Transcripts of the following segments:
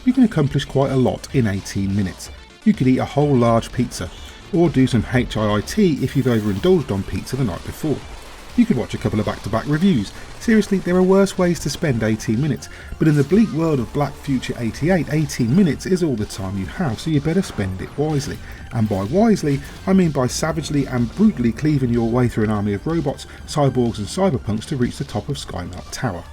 you can accomplish quite a lot in 18 minutes. You could eat a whole large pizza, or do some HIIT if you've overindulged on pizza the night before. You could watch a couple of back-to-back reviews. Seriously, there are worse ways to spend 18 minutes, but in the bleak world of Black Future 88, 18 minutes is all the time you have, so you better spend it wisely. And by wisely, I mean by savagely and brutally cleaving your way through an army of robots, cyborgs and cyberpunks to reach the top of Skymelt Tower.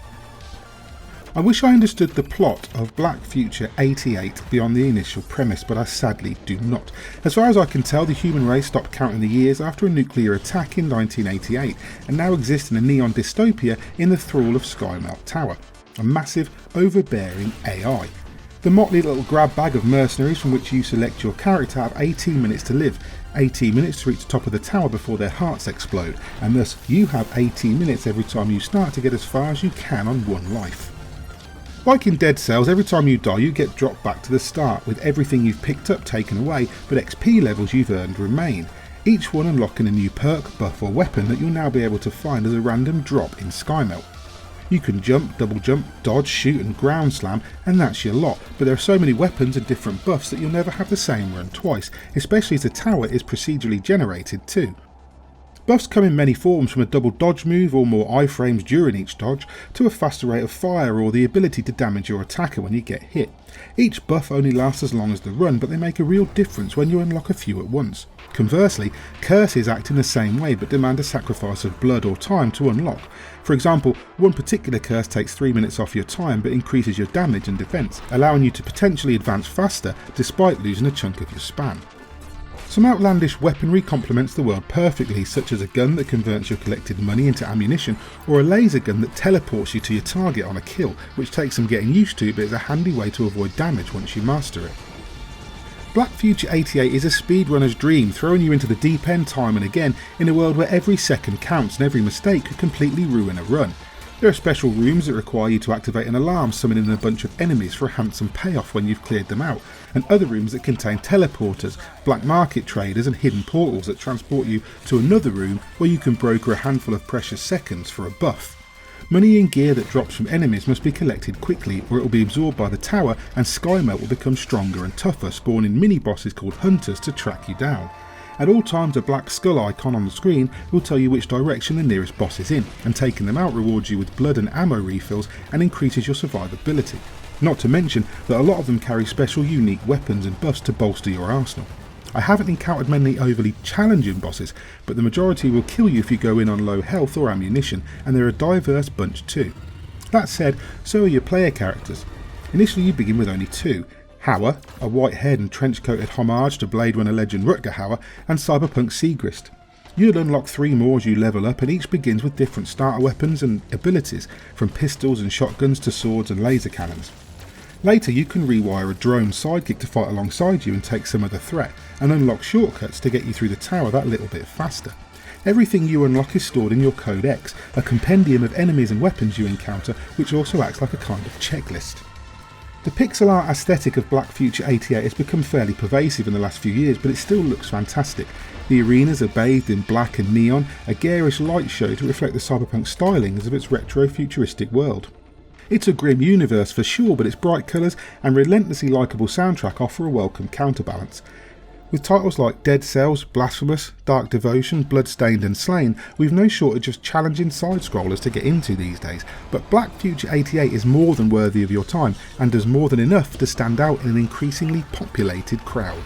I wish I understood the plot of Black Future 88 beyond the initial premise, but I sadly do not. As far as I can tell, the human race stopped counting the years after a nuclear attack in 1988 and now exist in a neon dystopia in the thrall of Skymelt Tower, a massive, overbearing AI. The motley little grab bag of mercenaries from which you select your character have 18 minutes to live, 18 minutes to reach the top of the tower before their hearts explode, and thus you have 18 minutes every time you start to get as far as you can on one life. Like in Dead Cells, every time you die you get dropped back to the start, with everything you've picked up taken away, but XP levels you've earned remain, each one unlocking a new perk, buff or weapon that you'll now be able to find as a random drop in Skymelt. You can jump, double jump, dodge, shoot and ground slam, and that's your lot, but there are so many weapons and different buffs that you'll never have the same run twice, especially as the tower is procedurally generated too. Buffs come in many forms, from a double dodge move or more iframes during each dodge, to a faster rate of fire or the ability to damage your attacker when you get hit. Each buff only lasts as long as the run, but they make a real difference when you unlock a few at once. Conversely, curses act in the same way but demand a sacrifice of blood or time to unlock. For example, one particular curse takes 3 minutes off your time but increases your damage and defense, allowing you to potentially advance faster despite losing a chunk of your span. Some outlandish weaponry complements the world perfectly, such as a gun that converts your collected money into ammunition, or a laser gun that teleports you to your target on a kill, which takes some getting used to but is a handy way to avoid damage once you master it. Black Future 88 is a speedrunner's dream, throwing you into the deep end time and again in a world where every second counts and every mistake could completely ruin a run. There are special rooms that require you to activate an alarm summoning a bunch of enemies for a handsome payoff when you've cleared them out, and other rooms that contain teleporters, black market traders and hidden portals that transport you to another room where you can broker a handful of precious seconds for a buff. Money and gear that drops from enemies must be collected quickly or it will be absorbed by the tower and Skymelt will become stronger and tougher, spawning mini-bosses called hunters to track you down. At all times a black skull icon on the screen will tell you which direction the nearest boss is in, and taking them out rewards you with blood and ammo refills and increases your survivability. Not to mention that a lot of them carry special unique weapons and buffs to bolster your arsenal. I haven't encountered many overly challenging bosses, but the majority will kill you if you go in on low health or ammunition, and they're a diverse bunch too. That said, so are your player characters. Initially you begin with only two: Hauer, a white-haired and trench-coated homage to Blade Runner legend Rutger Hauer, and cyberpunk Segrist. You'll unlock 3 more as you level up, and each begins with different starter weapons and abilities, from pistols and shotguns to swords and laser cannons. Later you can rewire a drone sidekick to fight alongside you and take some of the threat, and unlock shortcuts to get you through the tower that little bit faster. Everything you unlock is stored in your Codex, a compendium of enemies and weapons you encounter, which also acts like a kind of checklist. The pixel art aesthetic of Black Future 88 has become fairly pervasive in the last few years, but it still looks fantastic. The arenas are bathed in black and neon, a garish light show to reflect the cyberpunk stylings of its retro-futuristic world. It's a grim universe for sure, but its bright colours and relentlessly likeable soundtrack offer a welcome counterbalance. With titles like Dead Cells, Blasphemous, Dark Devotion, Bloodstained and Slain, we've no shortage of challenging side-scrollers to get into these days, but Black Future 88 is more than worthy of your time, and does more than enough to stand out in an increasingly populated crowd.